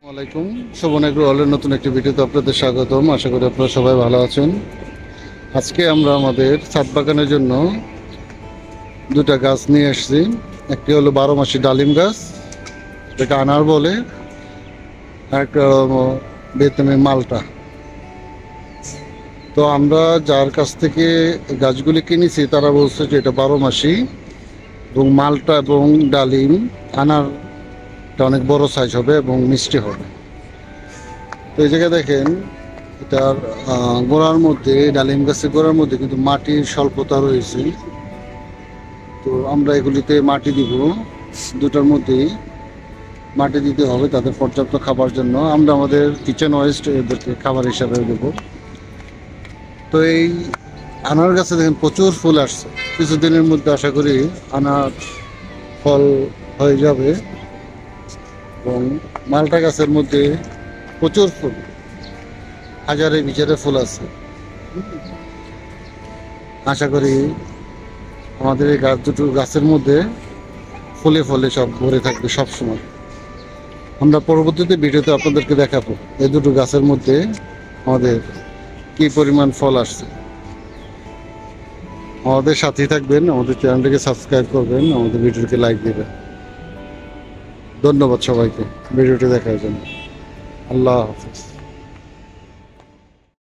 আসসালামাইকুম। শোভন এগ্রো হলের নতুন একটি ভিডিওতে আপনাদের স্বাগতম। আশা করি আপনারা সবাই ভালো আছেন। আজকে আমরা আমাদের ছাদ বাগানের জন্য দুটা গাছ নিয়ে এসেছি। একটি হলো 12 মাসি ডালিম গাছ, যেটা আনার বলে, আর একটা হলো ভিয়েতনামি মালটা। তো আমরা যার কাছ থেকে গাছগুলি কিনেছি তারা বলছে যে এটা 12 মাসি এবং মালটা এবং ডালিম আনারটা অনেক বড় সাইজ হবে এবং মিষ্টি হবে। তো এই জায়গায় দেখেন, এটার গোড়ার মধ্যে, ডালিম গাছের গোড়ার মধ্যে কিন্তু মাটির স্বল্পতা রয়েছে। তো আমরা এগুলিতে মাটি দিব, দুটার মধ্যেই মাটি দিতে হবে তাদের পর্যাপ্ত খাবার জন্য। আমরা আমাদের কিচেন ওয়েস্ট এদেরকে খাবার হিসাবে দেবো। তো এই আনার গাছে দেখেন প্রচুর ফুল আসছে। কিছুদিনের মধ্যে আশা করি আনার ফল হয়ে যাবে। এবং মালটা গাছের মধ্যে প্রচুর ফুল, হাজারে বিচারে ফুল আছে। আশা করি আমাদের এই দুটো গাছের মধ্যে ফুলে ফলে সব ভরে থাকবে সব সময়। আমরা পরবর্তীতে ভিডিওতে আপনাদেরকে দেখাবো এই দুটো গাছের মধ্যে আমাদের কি পরিমাণ ফল আসছে। আমাদের সাথেই থাকবেন, আমাদের চ্যানেলটিকে সাবস্ক্রাইব করবেন, আমাদের ভিডিওকে লাইক দেবেন। ধন্যবাদ সবাইকে ভিডিওটি দেখার জন্য। আল্লাহ হাফিজ।